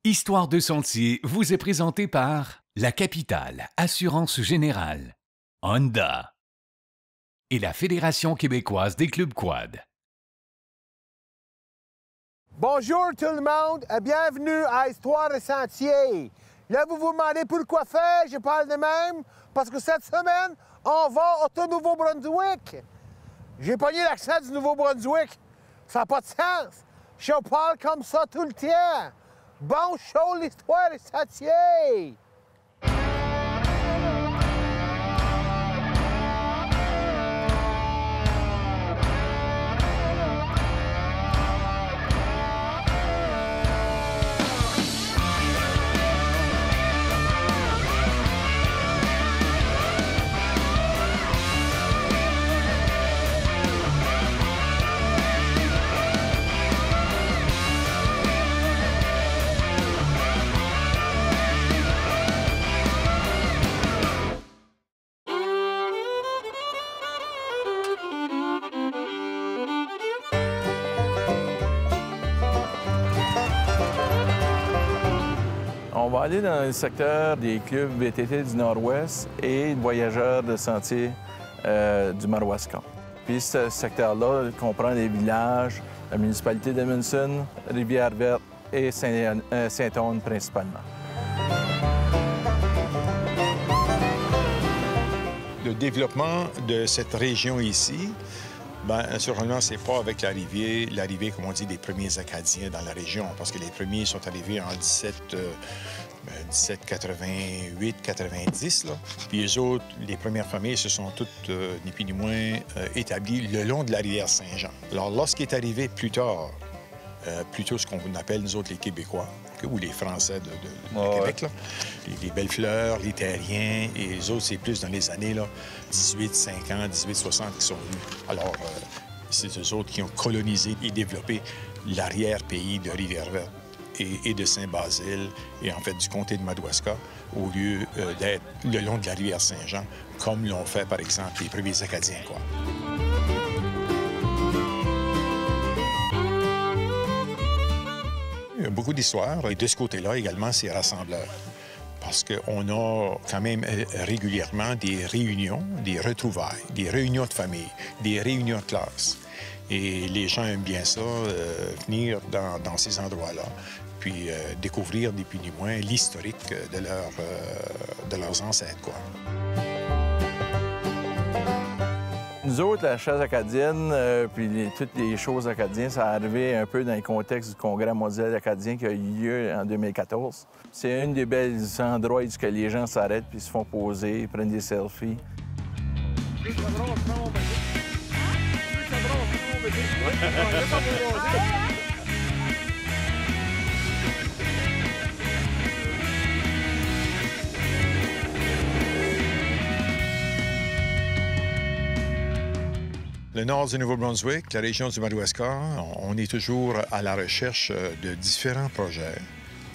Histoire de Sentier vous est présentée par La Capitale, Assurance Générale, Honda et la Fédération québécoise des clubs quad. Bonjour tout le monde et bienvenue à Histoire de Sentier. Là, vous vous demandez pourquoi faire, je parle de même, parce que cette semaine, on va au Nouveau-Brunswick. J'ai pogné l'accent du Nouveau-Brunswick. Ça n'a pas de sens. Je parle comme ça tout le temps. Bon show, l'Histoire de Sentier! On va aller dans le secteur des clubs VTT du Nord-Ouest et voyageurs de sentier du Madawaska. Puis ce secteur-là comprend les villages, la municipalité d'Edmondson, Rivière-Verte et Saint-Anne principalement. Le développement de cette région ici, bien, naturellement, c'est pas avec l'arrivée, comme on dit, des premiers Acadiens dans la région, parce que les premiers sont arrivés en 1788-90, là. Puis les autres, les premières familles se sont toutes, ni plus ni moins, établies le long de la rivière Saint-Jean. Alors, lorsqu'il est arrivé plus tard, plutôt ce qu'on appelle, nous autres, les Québécois, ou les Français de Québec, là. Les Bellefleurs, les Terriens, et les autres, c'est plus dans les années là, 1850, 1860 qui sont venus. Alors, c'est eux autres qui ont colonisé et développé l'arrière-pays de Rivière-Verte et de Saint-Basile, et en fait du comté de Madawaska, au lieu d'être le long de la rivière Saint-Jean, comme l'ont fait, par exemple, les premiers Acadiens, quoi. Il y a beaucoup d'histoires, et de ce côté-là également, c'est rassembleur. Parce qu'on a quand même régulièrement des réunions, des retrouvailles, des réunions de famille, des réunions de classe. Et les gens aiment bien ça, venir dans ces endroits-là, puis découvrir, ni plus ni moins, l'historique de leurs ancêtres, quoi. Nous autres, la chasse acadienne, puis toutes les choses acadiennes, ça est arrivé un peu dans le contexte du Congrès mondial acadien qui a eu lieu en 2014. C'est un des belles endroits où les gens s'arrêtent puis se font poser, prennent des selfies. Le nord du Nouveau-Brunswick, la région du Madawaska, on est toujours à la recherche de différents projets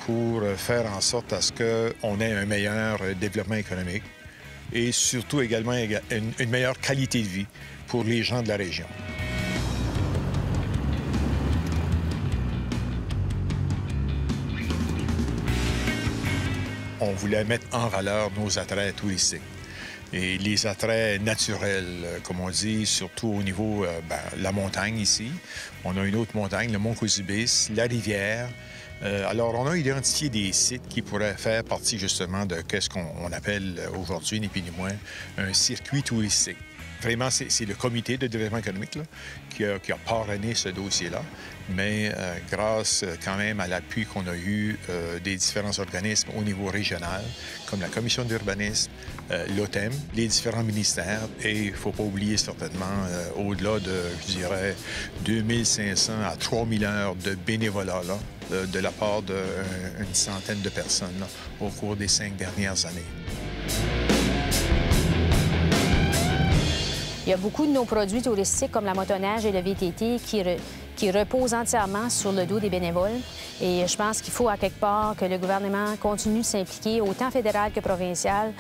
pour faire en sorte à ce qu'on ait un meilleur développement économique et surtout également une meilleure qualité de vie pour les gens de la région. On voulait mettre en valeur nos attraits touristiques. Et les attraits naturels, comme on dit, surtout au niveau de la montagne ici. On a une autre montagne, le mont Cousibis, la rivière. Alors, on a identifié des sites qui pourraient faire partie justement de ce qu'on appelle aujourd'hui, ni plus ni moins, un circuit touristique. Vraiment, c'est le comité de développement économique là, qui a parrainé ce dossier-là, mais grâce quand même à l'appui qu'on a eu des différents organismes au niveau régional, comme la Commission d'urbanisme, l'OTEM, les différents ministères, et il ne faut pas oublier certainement au-delà de, je dirais, 2500 à 3000 heures de bénévolat là, de la part d'une centaine de personnes là, au cours des 5 dernières années. Il y a beaucoup de nos produits touristiques, comme la motoneige et le VTT, qui reposent entièrement sur le dos des bénévoles. Et je pense qu'il faut, à quelque part, que le gouvernement continue de s'impliquer, autant fédéral que provincial,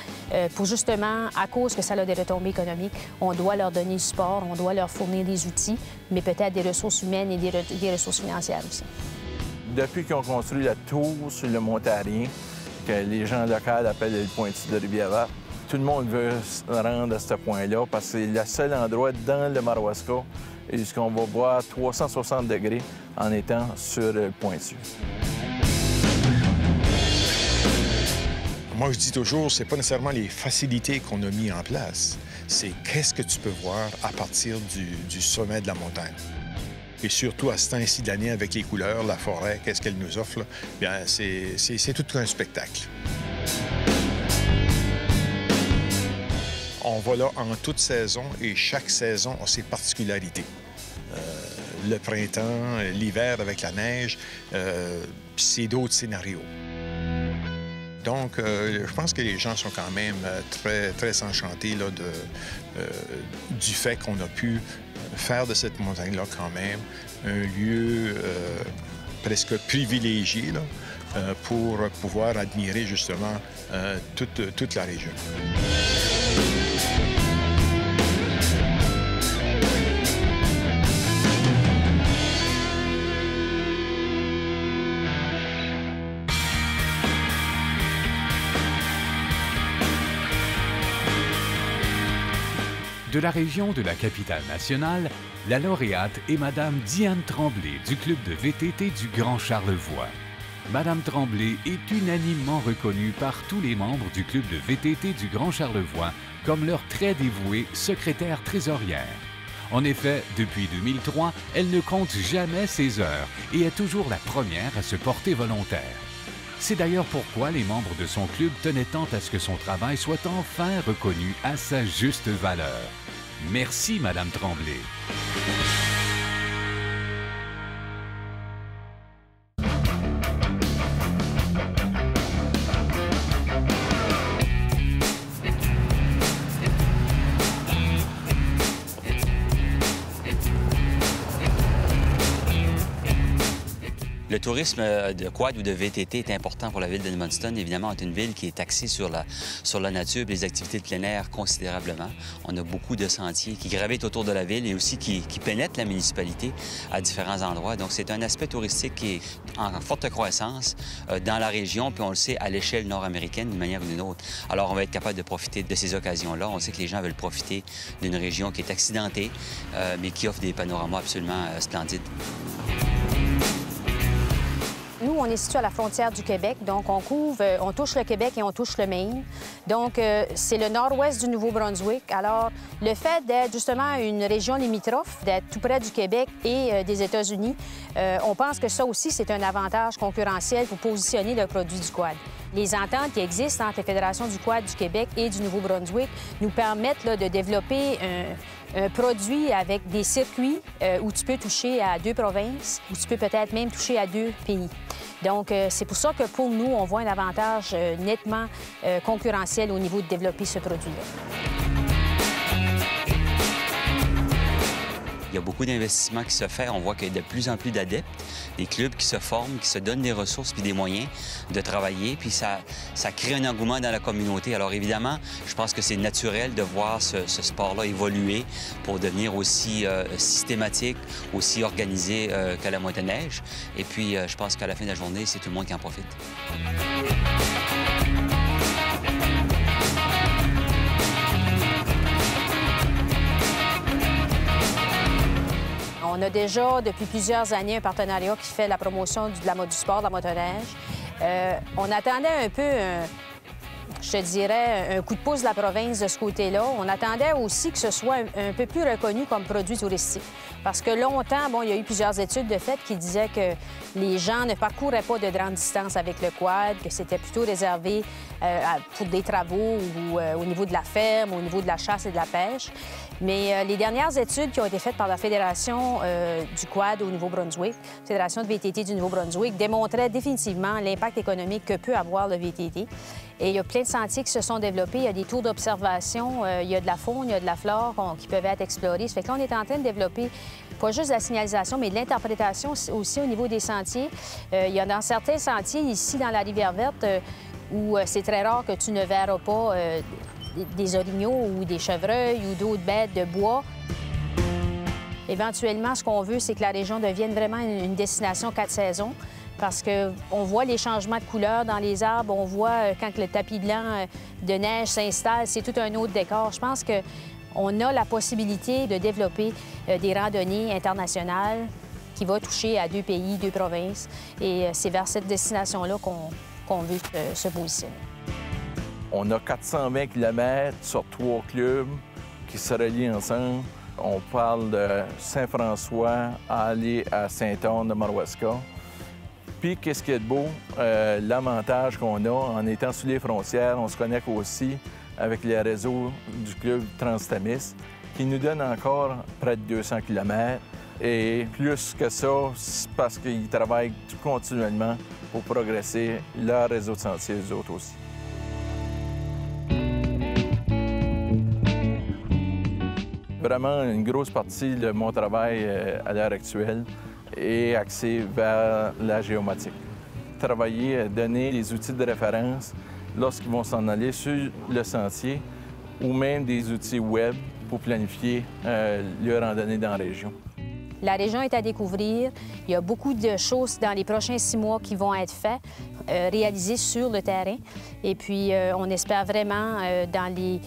pour justement, à cause que ça a des retombées économiques, on doit leur donner du support, on doit leur fournir des outils, mais peut-être des ressources humaines et des ressources financières aussi. depuis qu'ils ont construit la tour sur le Montarien, que les gens locaux appellent le pointu de Rivière-Verte, tout le monde veut se rendre à ce point-là parce que c'est le seul endroit dans le Madawaska où on va voir 360 degrés en étant sur le pointu. Moi, je dis toujours, c'est pas nécessairement les facilités qu'on a mis en place, c'est qu'est-ce que tu peux voir à partir du sommet de la montagne. Et surtout à ce temps-ci de l'année, avec les couleurs, la forêt, qu'est-ce qu'elle nous offre, là? Bien, c'est tout un spectacle. On va là en toute saison et chaque saison a ses particularités. Le printemps, l'hiver avec la neige, c'est d'autres scénarios. Donc, je pense que les gens sont quand même très, très enchantés là, du fait qu'on a pu faire de cette montagne-là quand même un lieu presque privilégié là, pour pouvoir admirer justement toute la région. De la région de la capitale nationale, la lauréate est Madame Diane Tremblay du club de VTT du Grand Charlevoix. Madame Tremblay est unanimement reconnue par tous les membres du club de VTT du Grand Charlevoix comme leur très dévouée secrétaire trésorière. En effet, depuis 2003, elle ne compte jamais ses heures et est toujours la première à se porter volontaire. C'est d'ailleurs pourquoi les membres de son club tenaient tant à ce que son travail soit enfin reconnu à sa juste valeur. Merci, Madame Tremblay. Le tourisme de quad ou de VTT est important pour la ville d'Edmundston. Évidemment, c'est une ville qui est axée sur la nature et les activités de plein air considérablement. On a beaucoup de sentiers qui gravitent autour de la ville et aussi qui pénètrent la municipalité à différents endroits. Donc, c'est un aspect touristique qui est en forte croissance dans la région, puis on le sait à l'échelle nord-américaine d'une manière ou d'une autre. Alors, on va être capable de profiter de ces occasions-là. On sait que les gens veulent profiter d'une région qui est accidentée, mais qui offre des panoramas absolument splendides. Nous, on est situé à la frontière du Québec, donc on touche le Québec et on touche le Maine. Donc, c'est le nord-ouest du Nouveau-Brunswick. Alors, le fait d'être justement une région limitrophe, d'être tout près du Québec et des États-Unis, on pense que ça aussi, c'est un avantage concurrentiel pour positionner le produit du quad. Les ententes qui existent entre les fédérations du quad du Québec et du Nouveau-Brunswick nous permettent là, de développer un produit avec des circuits où tu peux toucher à 2 provinces, où tu peux peut-être même toucher à 2 pays. Donc, c'est pour ça que pour nous, on voit un avantage nettement concurrentiel au niveau de développer ce produit-là. Il y a beaucoup d'investissements qui se font. On voit qu'il y a de plus en plus d'adeptes, des clubs qui se forment, qui se donnent des ressources puis des moyens de travailler. Puis ça crée un engouement dans la communauté. Alors évidemment, je pense que c'est naturel de voir ce sport-là évoluer pour devenir aussi systématique, aussi organisé que la motoneige. Et puis, je pense qu'à la fin de la journée, c'est tout le monde qui en profite. On a déjà, depuis plusieurs années, un partenariat qui fait la promotion du sport de la motoneige. On attendait un peu, je te dirais, un coup de pouce de la province de ce côté-là. On attendait aussi que ce soit un peu plus reconnu comme produit touristique. Parce que longtemps, bon, il y a eu plusieurs études de fait qui disaient que les gens ne parcouraient pas de grandes distances avec le quad, que c'était plutôt réservé pour des travaux ou au niveau de la ferme, au niveau de la chasse et de la pêche. Mais les dernières études qui ont été faites par la Fédération du quad au Nouveau-Brunswick, Fédération de VTT du Nouveau-Brunswick, démontraient définitivement l'impact économique que peut avoir le VTT. Et il y a plein de sentiers qui se sont développés. Il y a des tours d'observation, il y a de la faune, il y a de la flore qui peuvent être explorés. Ça fait que là, on est en train de développer pas juste de la signalisation, mais de l'interprétation aussi au niveau des sentiers. Il y a dans certains sentiers, ici, dans la Rivière-Verte, où c'est très rare que tu ne verras pas des orignaux ou des chevreuils ou d'autres bêtes de bois. Éventuellement, ce qu'on veut, c'est que la région devienne vraiment une destination 4 saisons. parce qu'on voit les changements de couleur dans les arbres, on voit quand le tapis blanc de neige s'installe, c'est tout un autre décor. Je pense qu'on a la possibilité de développer des randonnées internationales qui vont toucher à 2 pays, 2 provinces, et c'est vers cette destination-là qu'on veut se positionner. On a 420 km sur 3 clubs qui se relient ensemble. On parle de Saint-François à aller à Saint-Anne-de-Madawaska. Puis, qu'est-ce qui est de beau? L'avantage qu'on a en étant sous les frontières, on se connecte aussi avec les réseaux du club Trans-Tamis, qui nous donne encore près de 200 km. Et plus que ça, c'est parce qu'ils travaillent continuellement pour progresser leur réseau de sentiers, eux autres aussi. Vraiment, une grosse partie de mon travail à l'heure actuelle est axée vers la géomatique. Travailler, donner des outils de référence lorsqu'ils vont s'en aller sur le sentier ou même des outils web pour planifier leur randonnée dans la région. La région est à découvrir. Il y a beaucoup de choses dans les prochains 6 mois qui vont être faites, réalisées sur le terrain. Et puis, on espère vraiment, dans les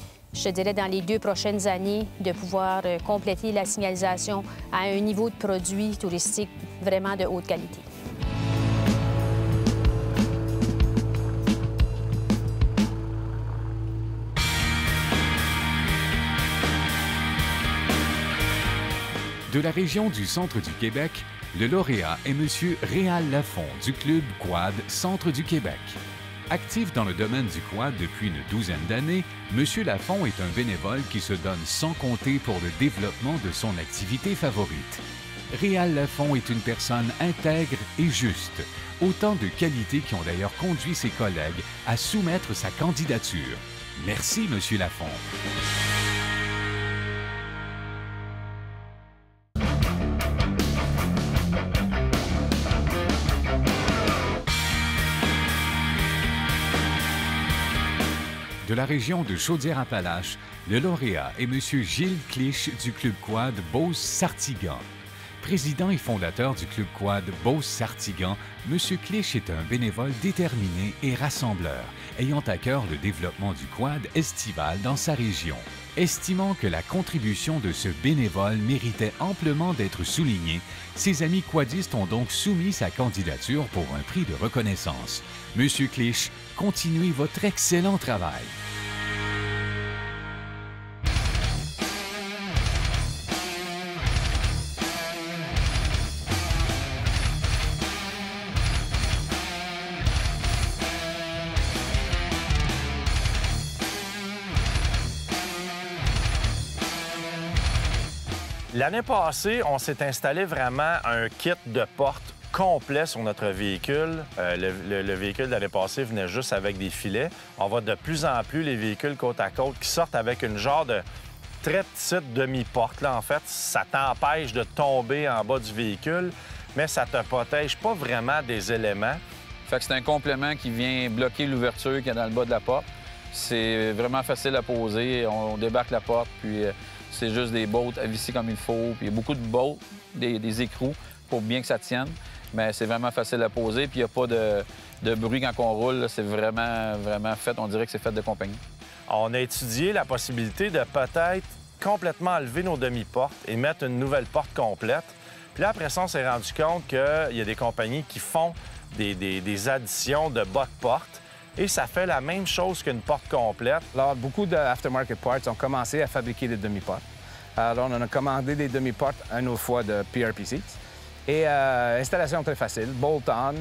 2 prochaines années, de pouvoir compléter la signalisation à un niveau de produit touristique vraiment de haute qualité. De la région du centre du Québec, le lauréat est M. Réal Lafont du Club Quad Centre du Québec. Actif dans le domaine du quad depuis une douzaine d'années, M. Lafont est un bénévole qui se donne sans compter pour le développement de son activité favorite. Réal Lafont est une personne intègre et juste, autant de qualités qui ont d'ailleurs conduit ses collègues à soumettre sa candidature. Merci, M. Lafont. De la région de Chaudière-Appalaches, le lauréat est M. Gilles Clich du Club Quad Beauce-Sartigan. Président et fondateur du Club Quad Beauce-Sartigan, M. Clich est un bénévole déterminé et rassembleur, ayant à cœur le développement du quad estival dans sa région. Estimant que la contribution de ce bénévole méritait amplement d'être soulignée, ses amis quadistes ont donc soumis sa candidature pour un prix de reconnaissance. M. Clich, continuez votre excellent travail. L'année passée, on s'est installé vraiment un kit de porte complet sur notre véhicule. Le véhicule de l'année passée venait juste avec des filets. On voit de plus en plus les véhicules côte à côte qui sortent avec une genre de très petite demi-porte. Là, en fait, ça t'empêche de tomber en bas du véhicule, mais ça te protège pas vraiment des éléments. Fait que c'est un complément qui vient bloquer l'ouverture qu'il y a dans le bas de la porte. C'est vraiment facile à poser. On débarque la porte, puis c'est juste des bolts à visser comme il faut. Puis il y a beaucoup de bolts, des écrous pour bien que ça tienne. Mais c'est vraiment facile à poser, puis il n'y a pas de bruit quand on roule. C'est vraiment fait. On dirait que c'est fait de compagnie. On a étudié la possibilité de peut-être complètement enlever nos demi-portes et mettre une nouvelle porte complète. Puis là, après ça, on s'est rendu compte qu'il y a des compagnies qui font des additions de bas de porte. Et ça fait la même chose qu'une porte complète. Alors, beaucoup d'aftermarket parts ont commencé à fabriquer des demi-portes. Alors, on a commandé des demi-portes une autre fois de PRPC. Et installation très facile, bolt-on.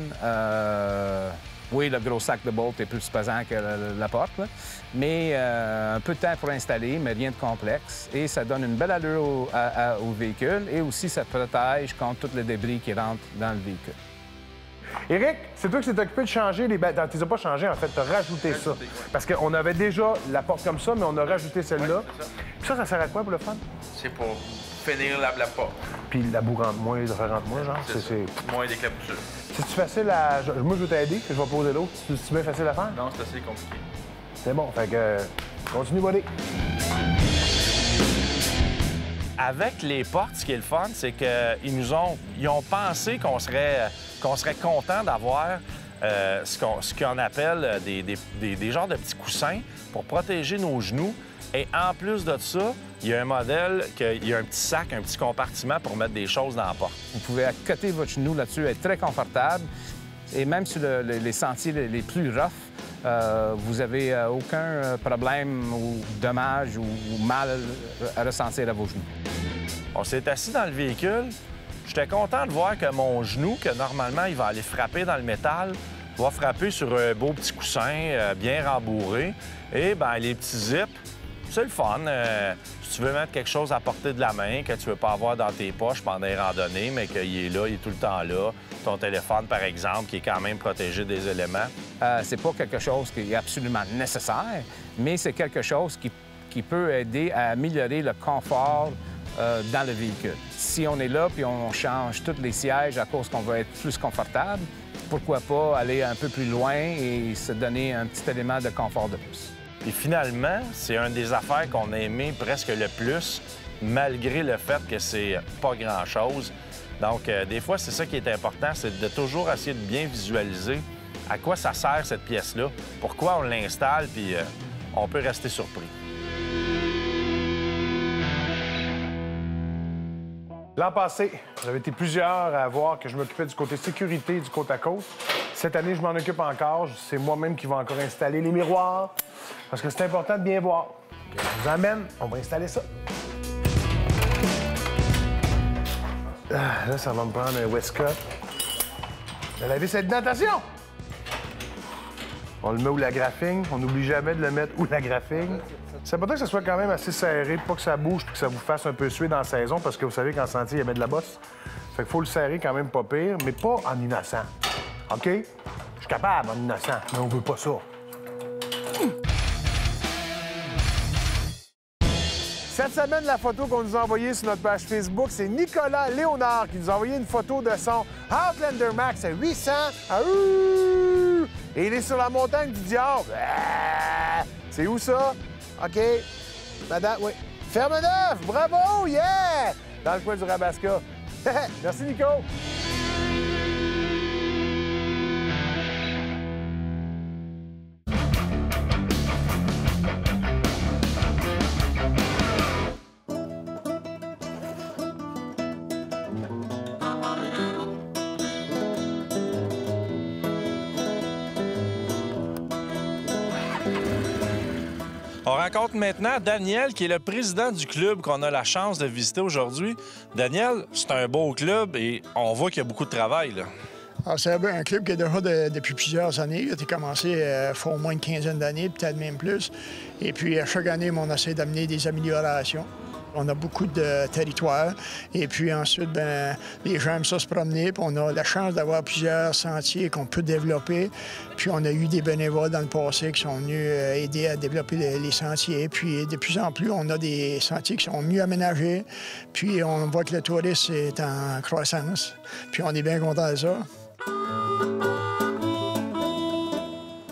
Oui, le gros sac de bolt est plus pesant que la porte, là. Mais un peu de temps pour l'installer, mais rien de complexe. Et ça donne une belle allure au véhicule et aussi ça protège contre tous les débris qui rentrent dans le véhicule. Éric, c'est toi qui t'es occupé de changer les bêtes. Tu les as pas changées, en fait, tu as rajouté ça. Parce qu'on avait déjà la porte comme ça, mais on a rajouté celle-là. Puis ça sert à quoi pour le fun? C'est pour finir la porte. Puis la boue rentre moins, le rentre moins, genre? C'est moins d'éclaboussures. C'est-tu facile à... Moi, je veux t'aider, je vais poser l'autre. C'est-tu bien facile à faire? Non, c'est assez compliqué. C'est bon, fait que... Continue, buddy. Avec les portes, ce qui est le fun, c'est qu'ils ont pensé qu'on serait qu'on serait content d'avoir ce qu'on appelle des genres de petits coussins pour protéger nos genoux. Et en plus de ça, il y a un modèle, il y a un petit sac, un petit compartiment pour mettre des choses dans la porte. Vous pouvez accoter votre genou là-dessus, être très confortable. Et même sur les sentiers les plus roughs, vous n'avez aucun problème ou dommage ou mal à ressentir à vos genoux. On s'est assis dans le véhicule. J'étais content de voir que mon genou, que normalement il va aller frapper dans le métal, va frapper sur un beau petit coussin bien rembourré. Et bien, les petits zips, c'est le fun. Si tu veux mettre quelque chose à portée de la main que tu ne veux pas avoir dans tes poches pendant les randonnées, mais qu'il est là, il est tout le temps là. Ton téléphone, par exemple, qui est quand même protégé des éléments. C'est pas quelque chose qui est absolument nécessaire, mais c'est quelque chose qui peut aider à améliorer le confort dans le véhicule. Si on est là puis on change tous les sièges à cause qu'on veut être plus confortable, pourquoi pas aller un peu plus loin et se donner un petit élément de confort de plus. Et finalement, c'est une des affaires qu'on a aimé presque le plus, malgré le fait que c'est pas grand-chose. Donc, des fois, c'est ça qui est important, c'est de toujours essayer de bien visualiser à quoi ça sert cette pièce-là, pourquoi on l'installe, puis on peut rester surpris. L'an passé, j'avais été plusieurs à voir que je m'occupais du côté sécurité du côte à côte. Cette année, je m'en occupe encore. C'est moi-même qui vais encore installer les miroirs parce que c'est important de bien voir. Je vous emmène, on va installer ça. Là, ça va me prendre un Westcott. La vis à natation. On le met où la graphine. On n'oublie jamais de le mettre où la graphine. C'est important que ça soit quand même assez serré, pas que ça bouge et que ça vous fasse un peu suer dans la saison, parce que vous savez qu'en sentier, il y a de la bosse. Fait qu'il faut le serrer quand même pas pire, mais pas en innocent. OK? Je suis capable en innocent, mais on veut pas ça. Cette semaine, la photo qu'on nous a envoyée sur notre page Facebook, c'est Nicolas Léonard qui nous a envoyé une photo de son Outlander Max à 800. Et il est sur la montagne du Diable. C'est où ça? OK. Madame, oui. Ferme-neuf! Bravo! Yeah! Dans le coin du Rabasca. Merci, Nico. On rencontre maintenant Daniel, qui est le président du club qu'on a la chance de visiter aujourd'hui. Daniel, c'est un beau club et on voit qu'il y a beaucoup de travail, là. C'est un club qui est déjà depuis plusieurs années. Il a commencé il faut au moins une quinzaine d'années, peut-être même plus. Et puis, à chaque année, on essaie d'amener des améliorations. On a beaucoup de territoire. Et puis ensuite, bien, les gens aiment ça se promener. Puis on a la chance d'avoir plusieurs sentiers qu'on peut développer. Puis on a eu des bénévoles dans le passé qui sont venus aider à développer les sentiers. Puis de plus en plus, on a des sentiers qui sont mieux aménagés. Puis on voit que le tourisme est en croissance. Puis on est bien content de ça.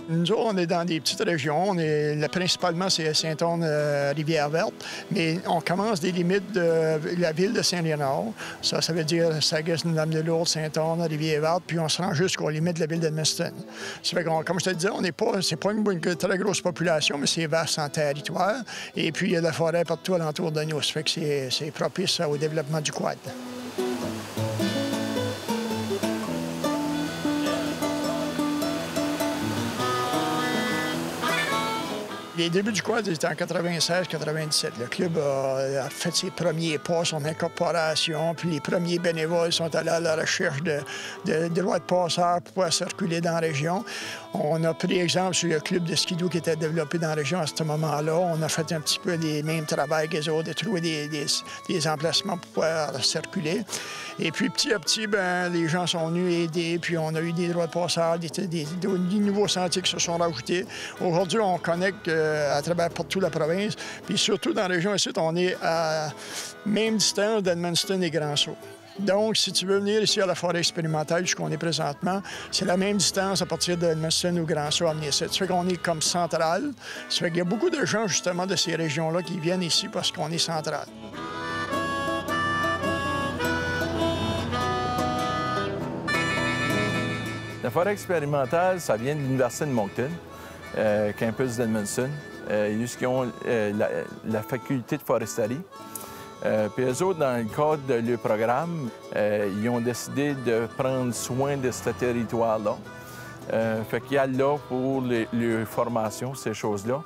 Nous autres, on est dans des petites régions. Principalement, c'est Saint-Anne-Rivière-Verte. Mais on commence des limites de la ville de Saint-Léonard. Ça veut dire Sagues, Dame-de-Lourdes, Saint-Anne, Rivière-Verte. Puis on se rend jusqu'aux limites de la ville d'Edmundston. Ça fait que, comme je te disais, c'est pas une très grosse population, mais c'est vaste en territoire. Et puis, il y a de la forêt partout alentour de nous. Ça fait que c'est propice au développement du quad. Les débuts du quad étaient en 96-97. Le club a fait ses premiers pas, son incorporation, puis les premiers bénévoles sont allés à la recherche de droits de passeurs pour pouvoir circuler dans la région. On a pris exemple sur le club de skidoo qui était développé dans la région à ce moment-là. On a fait un petit peu les mêmes travaux que les autres, de trouver des emplacements pour pouvoir circuler. Et puis, petit à petit, bien, les gens sont venus aider, puis on a eu des droits de passeurs, des nouveaux sentiers qui se sont rajoutés. Aujourd'hui, on connecte à travers partout la province, puis surtout dans la région ici, on est à même distance d'Edmundston et Grand-Sault. Donc, si tu veux venir ici à la forêt expérimentale jusqu'où on est présentement, c'est la même distance à partir d'Edmundston ou Grand-Sault à venir ici. Ça fait qu'on est comme central. Ça fait qu'il y a beaucoup de gens, justement, de ces régions-là qui viennent ici parce qu'on est central. La forêt expérimentale, ça vient de l'Université de Moncton, campus d'Edmundston. Ils ont la faculté de foresterie. Puis eux autres, dans le cadre de leur programme, ils ont décidé de prendre soin de ce territoire-là. Fait qu'il y a là pour les formations, ces choses-là.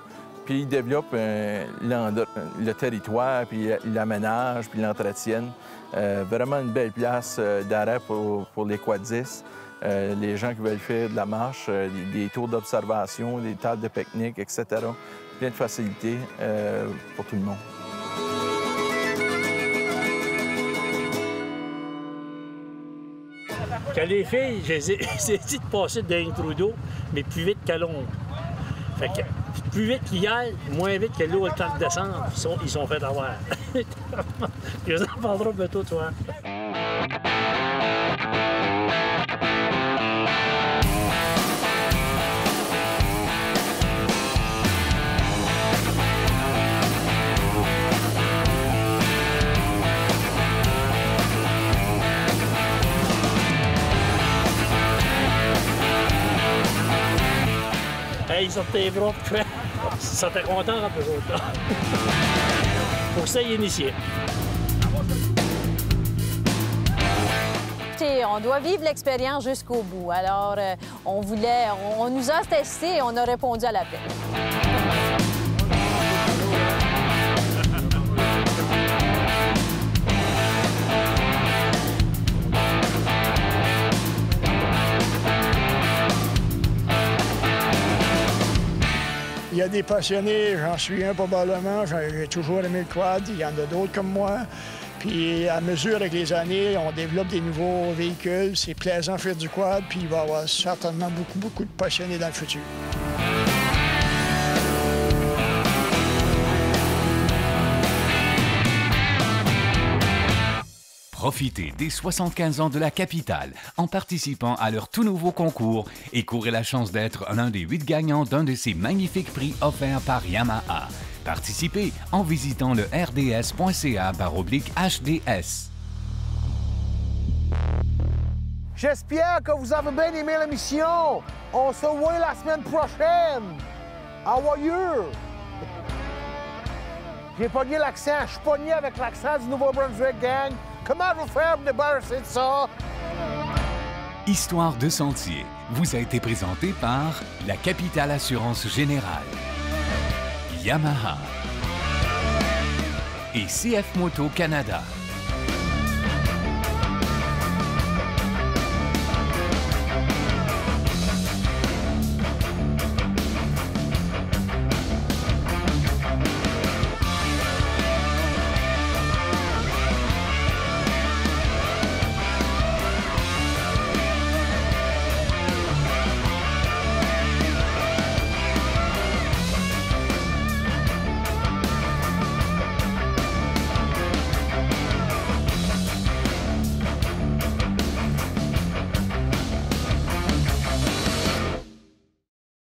Puis ils développent le territoire, puis l'aménagent, puis l'entretiennent. Vraiment une belle place d'arrêt pour les quadistes, les gens qui veulent faire de la marche, des tours d'observation, des tables de pique-nique, etc. Plein de facilités pour tout le monde. Quand les filles, j'ai dit de passer d'un trou d'eau, mais plus vite que l'ombre. Fait que plus vite qu'hier, moins vite que l'eau a le temps de descendre. Ils sont fait avoir. Je vous en parlerai bientôt, toi. Ils sortaient les bras, ils sentaient contents, eux autres, là. Pour ça, ils initiaient. Écoutez, on doit vivre l'expérience jusqu'au bout. Alors, on nous a testés et on a répondu à l'appel. Il y a des passionnés, j'en suis un probablement, j'ai toujours aimé le quad, il y en a d'autres comme moi. Puis à mesure avec les années, on développe des nouveaux véhicules, c'est plaisant de faire du quad, puis il va y avoir certainement beaucoup de passionnés dans le futur. Profitez des 75 ans de la capitale en participant à leur tout nouveau concours et courez la chance d'être l'un des 8 gagnants d'un de ces magnifiques prix offerts par Yamaha. Participez en visitant le rds.ca/HDS. J'espère que vous avez bien aimé l'émission. On se voit la semaine prochaine. How are you? J'ai pogné l'accent. Je suis pogné avec l'accent du Nouveau-Brunswick, gang. Comment vous faire me débarrasser de ça? Histoire de sentier vous a été présenté par la Capitale Assurance Générale, Yamaha et CF Moto Canada.